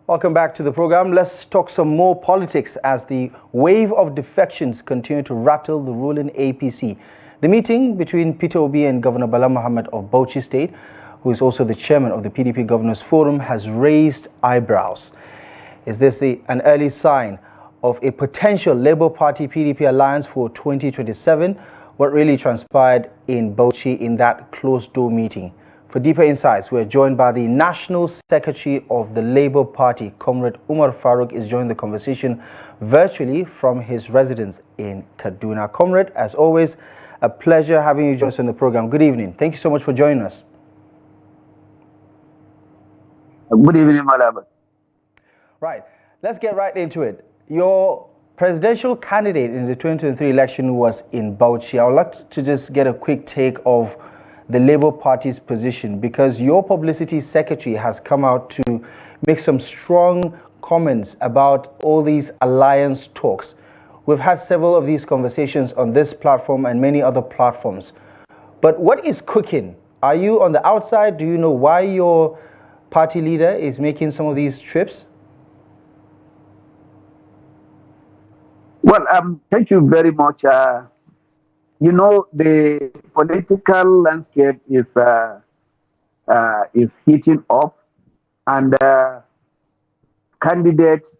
Welcome back to the program. Let's talk some more politics as the wave of defections continue to rattle the ruling APC. The meeting between Peter Obi and Governor Bala Mohammed of Bauchi State, who is also the chairman of the PDP Governors Forum, has raised eyebrows. Is this an early sign of a potential Labour Party PDP alliance for 2027? What really transpired in Bauchi in that closed-door meeting? For deeper insights, we're joined by the National Secretary of the Labour Party, Comrade Umar Farouk, is joining the conversation virtually from his residence in Kaduna. Comrade, as always, a pleasure having you join us on the program. Good evening. Thank you so much for joining us. Good evening, Malaba. Right. Let's get right into it. Your presidential candidate in the 2023 election was in Bauchi. I would like to just get a quick take of the Labour Party's position, because your publicity secretary has come out to make some strong comments about all these alliance talks. We've had several of these conversations on this platform and many other platforms. But what is cooking? Are you on the outside? Do you know why your party leader is making some of these trips? Well, thank you very much. You know, the political landscape is heating up, and candidates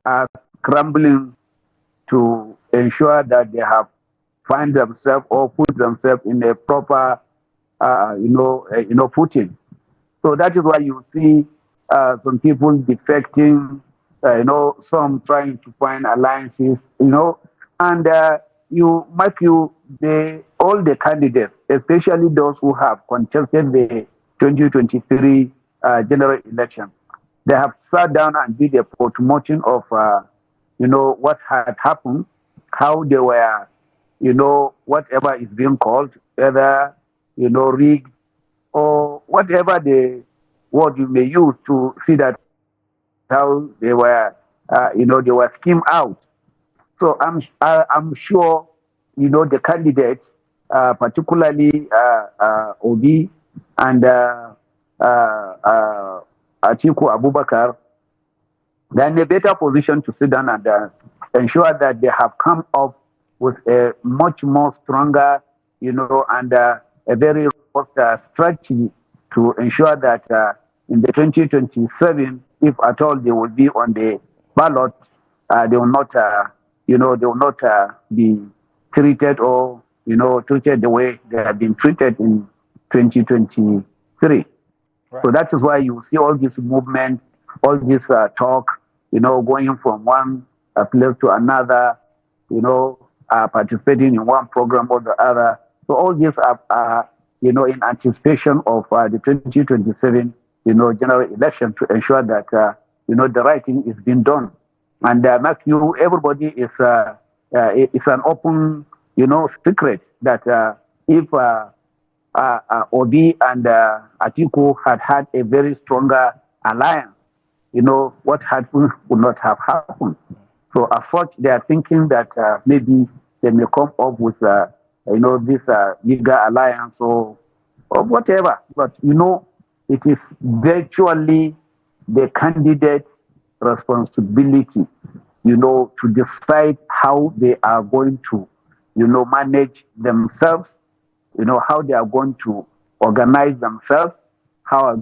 are scrambling to ensure that they have find themselves or put themselves in a proper, footing. So that is why you see some people defecting, some trying to find alliances, and all the candidates, especially those who have contested the 2023 general election, they have sat down and did a post-mortem of, what had happened, how they were, whatever is being called, whether, rigged or whatever the word you may use to see that how they were, they were schemed out. So I'm sure, the candidates, particularly Obi and Atiku Abubakar, they're in a better position to sit down and ensure that they have come up with a much more stronger, and a very robust strategy to ensure that in the 2027, if at all they will be on the ballot, they will not. They will not be treated or, treated the way they have been treated in 2023. Right. So that is why you see all this movement, all this talk, going from one place to another, participating in one program or the other. So all these are in anticipation of the 2027, general election, to ensure that, the right thing is being done. And everybody is it's an open, secret that if Obi and Atiku had a very stronger alliance, what happened would not have happened. So as such, they are thinking that maybe they may come up with, this bigger alliance or whatever. But, it is virtually the candidate responsibility, to decide how they are going to, manage themselves, how they are going to organize themselves, how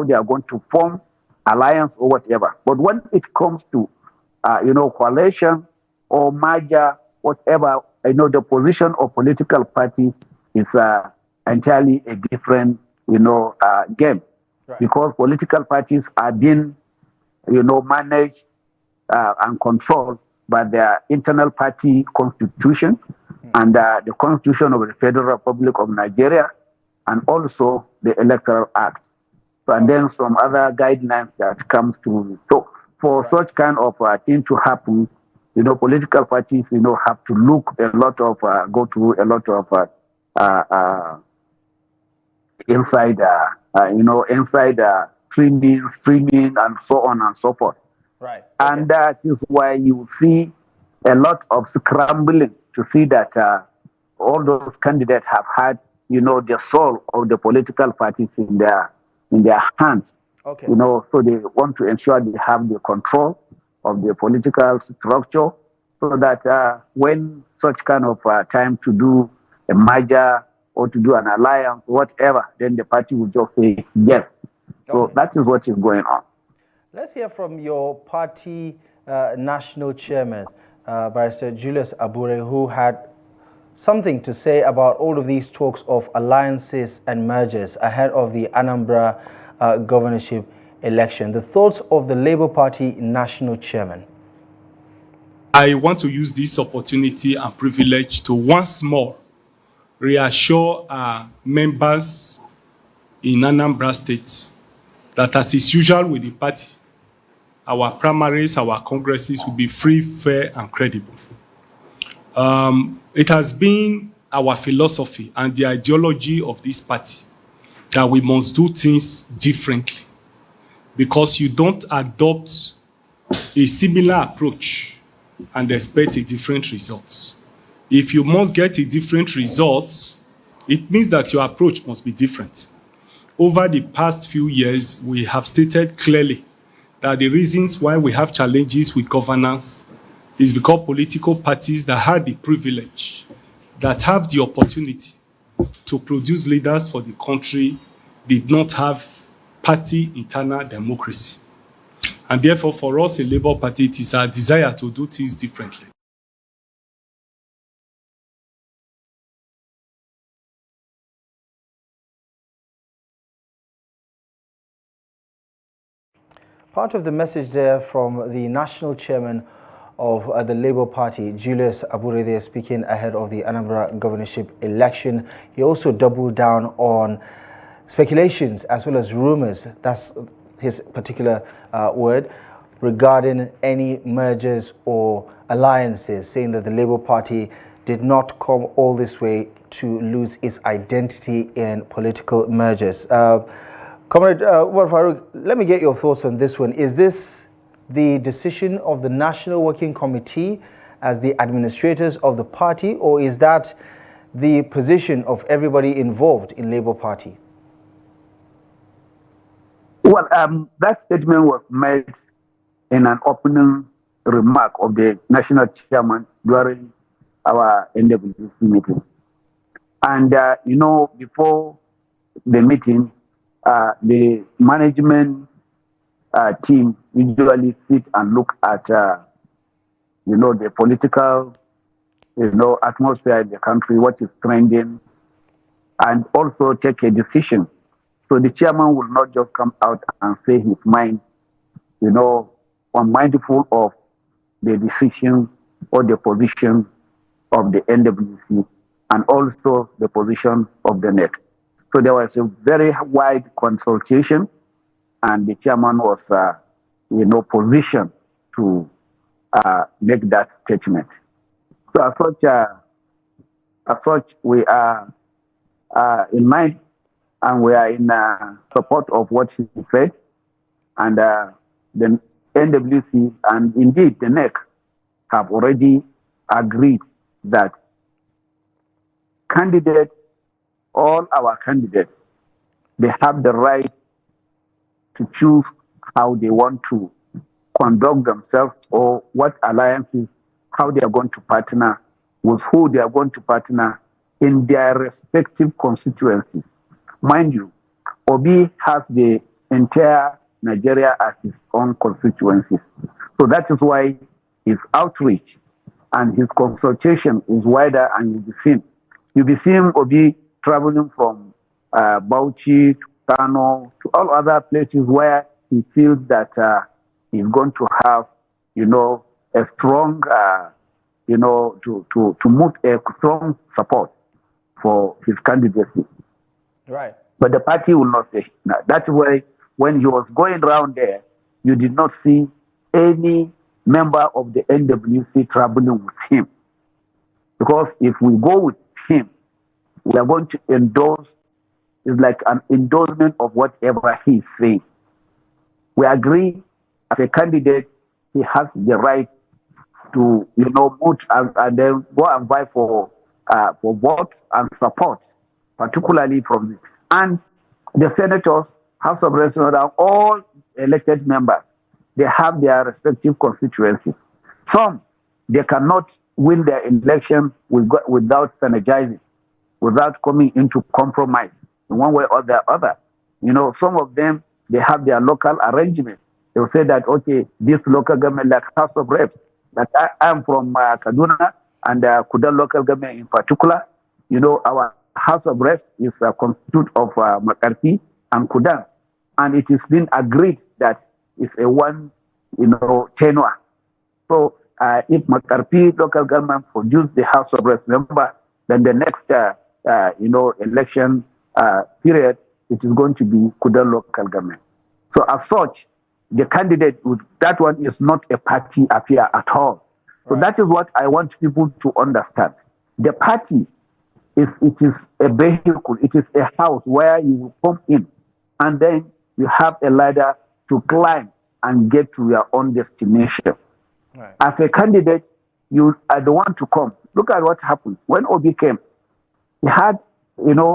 they are going to form alliance or whatever. But when it comes to, coalition or merger, whatever, the position of political parties is entirely a different, game. Right. Because political parties are being managed and controlled by their internal party constitution and the Constitution of the Federal Republic of Nigeria, and also the Electoral Act. So, and then some other guidelines that comes to. So for such kind of thing to happen, political parties, have to look a lot of, go through a lot of inside streaming, and so on and so forth. Right. Okay. And that is why you see a lot of scrambling to see that all those candidates have had, the soul of the political parties in their hands. Okay. So they want to ensure they have the control of the political structure so that when such kind of time to do a merger or to do an alliance, whatever, then the party will just say yes. So Okay. that is what is going on. Let's hear from your party national chairman, Barrister Julius Abure, who had something to say about all of these talks of alliances and mergers ahead of the Anambra governorship election. The thoughts of the Labour Party national chairman. I want to use this opportunity and privilege to once more reassure our members in Anambra State that, as is usual with the party, our primaries, our congresses will be free, fair, and credible. It has been our philosophy and the ideology of this party that we must do things differently, because you don't adopt a similar approach and expect a different result. If you must get a different result, it means that your approach must be different. Over the past few years, we have stated clearly that the reasons why we have challenges with governance is because political parties that had the privilege, that have the opportunity to produce leaders for the country, did not have party internal democracy. And therefore, for us, a Labour Party, it is our desire to do things differently. Part of the message there from the national chairman of the Labour Party, Julius Abure, there speaking ahead of the Anambra governorship election. He also doubled down on speculations as well as rumors, that's his particular word, regarding any mergers or alliances, saying that the Labour Party did not come all this way to lose its identity in political mergers. Comrade Umar Farouk, let me get your thoughts on this one. Is this the decision of the National Working Committee as the administrators of the party, or is that the position of everybody involved in Labour Party? Well, that statement was made in an opening remark of the national chairman during our NWC meeting. And, before the meeting, the management team usually sit and look at, the political, atmosphere in the country, what is trending, and also take a decision. So the chairman will not just come out and say his mind, unmindful of the decision or the position of the NWC and also the position of the NEC. So there was a very wide consultation, and the chairman was, positioned to make that statement. So as such, we are in mind, and we are in support of what he said, and the NWC and indeed the NEC have already agreed that all our candidates, they have the right to choose how they want to conduct themselves or what alliances, how they are going to partner, with who they are going to partner in their respective constituencies. Mind you, Obi has the entire Nigeria as his own constituencies. So that is why his outreach and his consultation is wider, and you'll be seeing Obi traveling from Bauchi to Kano to all other places where he feels that he's going to have, a strong, to move a strong support for his candidacy. Right. But the party will not say that. That's why when he was going around there, you did not see any member of the NWC traveling with him. Because if we go with him, we are going to endorse, it's like an endorsement of whatever he's saying. We agree as a candidate, he has the right to, vote and then go and vie for vote and support, particularly from this. And the senators, House of Reps, all elected members, they have their respective constituencies. Some, they cannot win their election without synergizing, without coming into compromise in one way or the other. Some of them, they have their local arrangements. They will say that, okay, this local government, like House of Reps, like I'm from Kaduna and Kudan local government in particular, our House of Reps is constituted of Makarfi and Kudan. And it has been agreed that it's a one, tenure. So if Makarfi local government produce the House of Reps member, then the next, election period, it is going to be Kudan local government. So as such, the candidate, that one is not a party affair at all. So that is what I want people to understand. The party, it is a vehicle, it is a house where you will come in and then you have a ladder to climb and get to your own destination. Right. As a candidate, you are the one to come. Look at what happened. When Obi came, he had,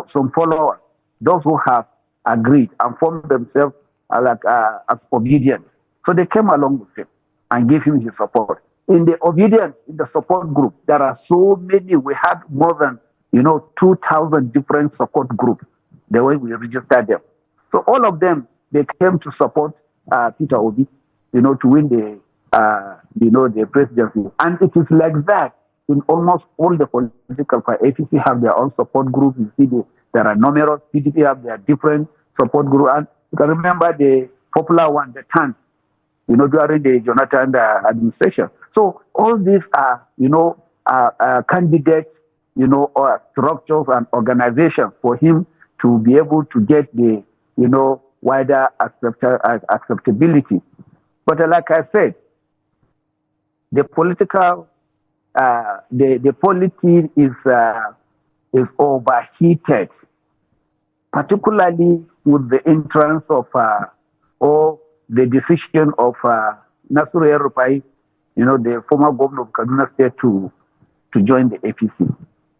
some followers, those who have agreed and formed themselves as obedient. So they came along with him and gave him his support. In the obedience, in the support group, there are so many. We had more than 2,000 different support groups the way we registered them. So all of them, they came to support Peter Obi, to win the presidency. And it is like that in almost all the political parties. APC have their own support group. You see, there are numerous. PDP have their different support group. And you can remember the popular one, the TAN, during the Jonathan administration. So all these are, candidates, or structures and organizations for him to be able to get the, wider acceptability. But like I said, the political, the politics is overheated, particularly with the entrance of or the decision of Nasir El-Rufai, the former governor of Kaduna State, to join the APC,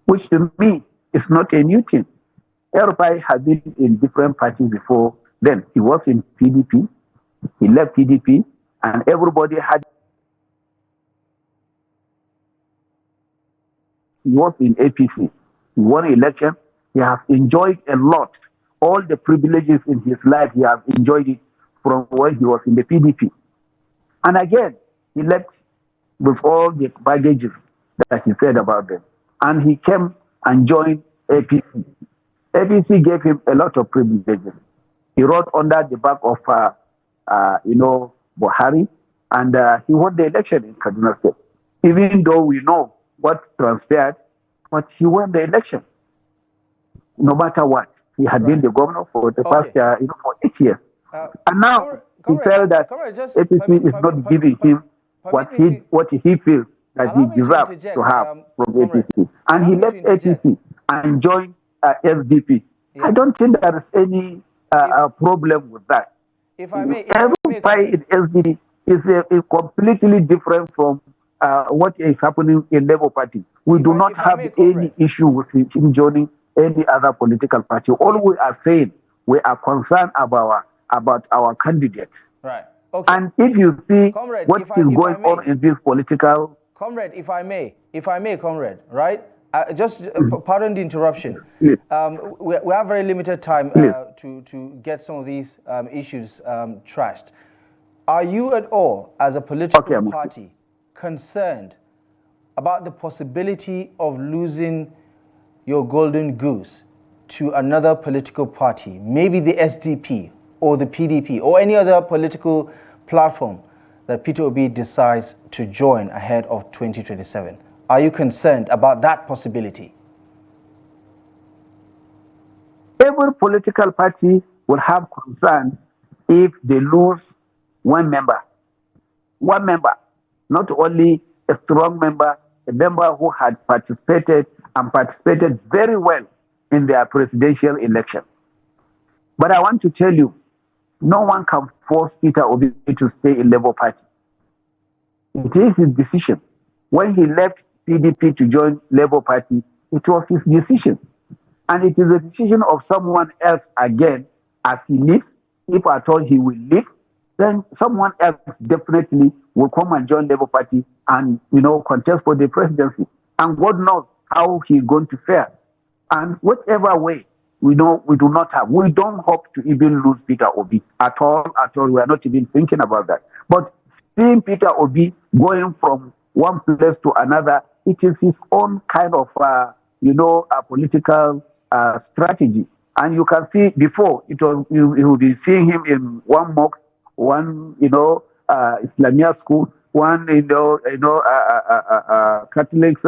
which to me is not a new thing. El-Rufai had been in different parties before then. He was in PDP, he left PDP, and everybody had. He was in APC. He won election. He has enjoyed a lot. All the privileges in his life, he has enjoyed it from when he was in the PDP. And again, he left with all the baggages that he said about them. And he came and joined APC. APC gave him a lot of privileges. He rode under the back of, Buhari, and he won the election in Kaduna State. Even though we know what transpired, but he won the election. No matter what, he had been the governor for the past, for 8 years. And now he felt that APC is not giving him what he feels that he deserves to have from APC. And he left APC and joined SDP. Yeah. I don't think there is any problem with that. If I may, every fight in SDP is completely different from what is happening in Labour Party. We do not have any issue with him joining any other political party. All we are saying, we are concerned about our candidates. Right. Okay. And if you see what is going on in this political... Comrade, if I may, comrade, right? Pardon the interruption. Yes. We have very limited time to get some of these issues trashed. Are you at all, as a political party, concerned about the possibility of losing your golden goose to another political party, maybe the SDP or the PDP or any other political platform that Peter Obi decides to join ahead of 2027? Are you concerned about that possibility? Every political party will have concern if they lose one member. One member, not only a strong member, a member who had participated very well in their presidential election. But I want to tell you, no one can force Peter Obi to stay in Labour Party. It is his decision. When he left PDP to join Labour Party, it was his decision. And it is a decision of someone else again, as he leaves, if at all he will leave, then someone else definitely will come and join Labour Party and, contest for the presidency. And God knows how he's going to fare. And whatever way, we don't hope to even lose Peter Obi at all. We are not even thinking about that. But seeing Peter Obi going from one place to another, it is his own kind of, a political strategy. And you can see before, you will be seeing him in one mosque, one, Islamia school, one, Catholics,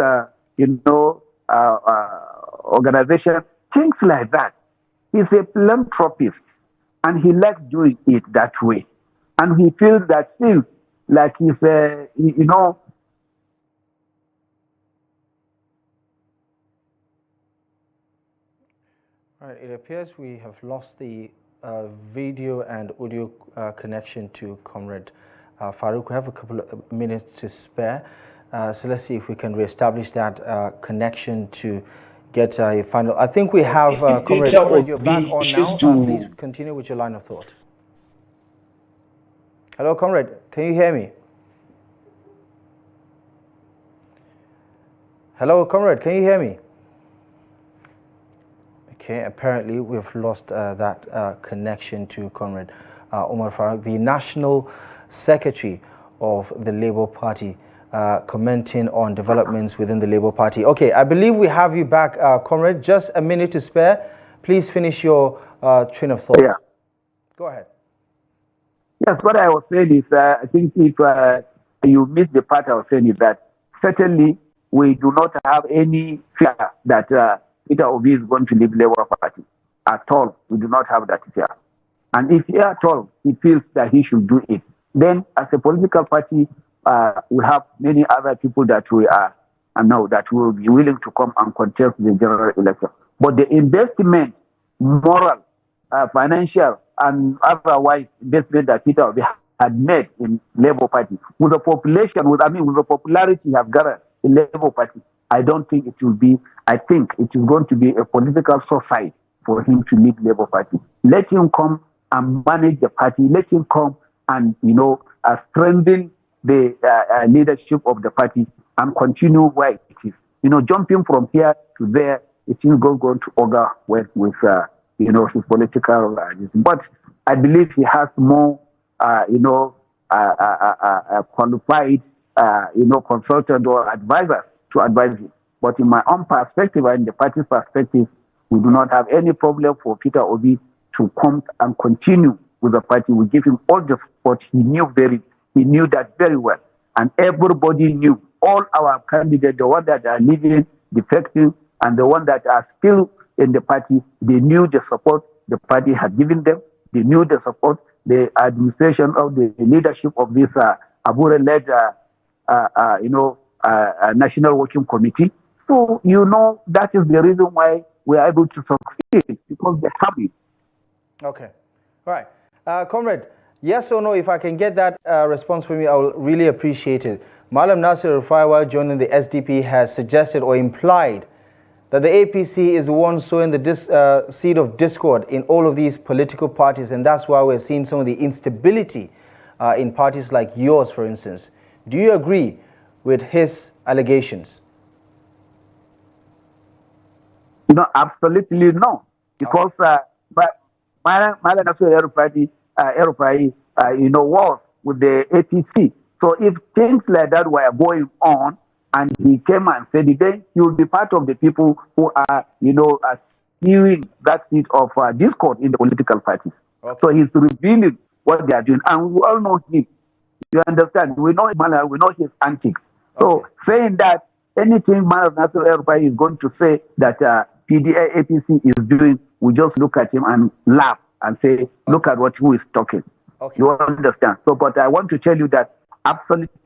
organization, things like that. He's a philanthropist, and he likes doing it that way. And he feels that still, like he's, Right, it appears we have lost the video and audio connection to Comrade Farouk. We have a couple of minutes to spare, so let's see if we can reestablish that connection to get a final. I think we have Comrade Ahmed, you're back on now. Please continue with your line of thought. Hello, Comrade, can you hear me? Hello, Comrade, can you hear me? Okay, apparently we've lost that connection to Comrade Umar Faruk, the National Secretary of the Labour Party, commenting on developments within the Labour Party. Okay, I believe we have you back, Comrade. Just a minute to spare. Please finish your train of thought. Yeah. Go ahead. Yes, what I was saying is, I think if you missed the part I was saying is that certainly we do not have any fear that Peter Obi is going to leave Labour Party. At all, we do not have that fear. And if at all he feels that he should do it, then as a political party, we have many other people that we are now that will be willing to come and contest the general election. But the investment, moral, financial, and otherwise investment that Peter Obi had made in Labour Party, with the population, with the popularity he has gathered in Labour Party, I don't think it will be. I think it is going to be a political suicide for him to leave Labour Party. Let him come and manage the party. Let him come and strengthen the leadership of the party and continue where it is. Jumping from here to there, it is going to augur with his political. But I believe he has more, qualified, consultant or advisor to advise him. But in my own perspective and the party's perspective, we do not have any problem for Peter Obi to come and continue with the party. We give him all the support. He knew that very well. And everybody knew, all our candidates, the ones that are leaving, defecting, and the ones that are still in the party, they knew the support the party had given them. They knew the support, the administration of the leadership of this Abure-led, National Working Committee. So, that is the reason why we are able to succeed, because they have it. Okay. All right. Comrade, yes or no, if I can get that response from you, I will really appreciate it. Malam Nasir Rufai, while joining the SDP, has suggested or implied that the APC is the one sowing the seed of discord in all of these political parties, and that's why we're seeing some of the instability in parties like yours, for instance. Do you agree with his allegations? Absolutely no. Because Malam Nasir Rufai, was with the APC. So if things like that were going on, and he came and said it, then he will be part of the people who are, spewing that seed of discord in the political parties. Okay. So he's revealing what they are doing. And we all know him. You understand? We know Malam, we know his antics. So saying that anything Malam Nasir Rufai is going to say that PDA APC is doing, we just look at him and laugh and say, look at who is talking. Okay. You understand? So, but I want to tell you that absolutely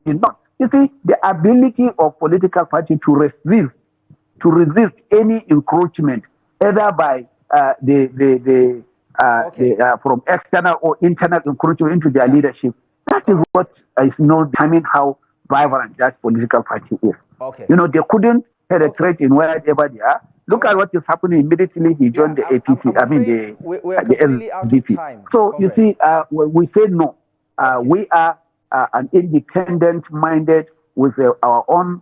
not. You see, the ability of political party to resist any encroachment, either by from external or internal encroachment into their leadership, that is what is determining how vibrant that political party is. Okay. They couldn't penetrate in wherever they are. Look at what is happening immediately. He joined the APC. We're completely out of SDP. time. So Comrade. you see, when we say no, we are an independent-minded with our own,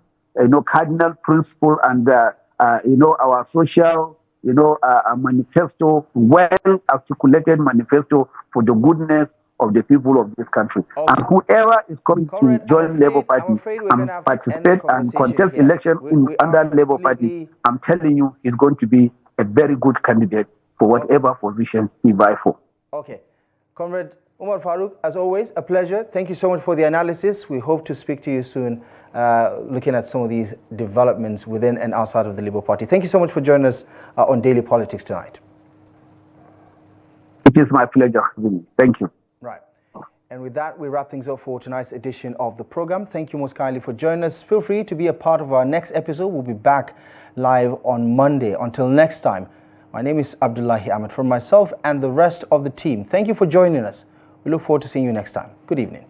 cardinal principle and our social, manifesto, well-articulated manifesto for the goodness of the people of this country. Okay. And whoever is coming to join Labour Party and participate and contest election under Labour Party, I'm telling you, he's going to be a very good candidate for whatever position he vie for. Okay. Comrade Umar Farouk, as always, a pleasure. Thank you so much for the analysis. We hope to speak to you soon, looking at some of these developments within and outside of the Labour Party. Thank you so much for joining us on Daily Politics tonight. It is my pleasure. Thank you. Right. And with that, we wrap things up for tonight's edition of the program. Thank you most kindly for joining us. Feel free to be a part of our next episode. We'll be back live on Monday. Until next time, my name is Abdullahi Ahmed. From myself and the rest of the team, thank you for joining us. We look forward to seeing you next time. Good evening.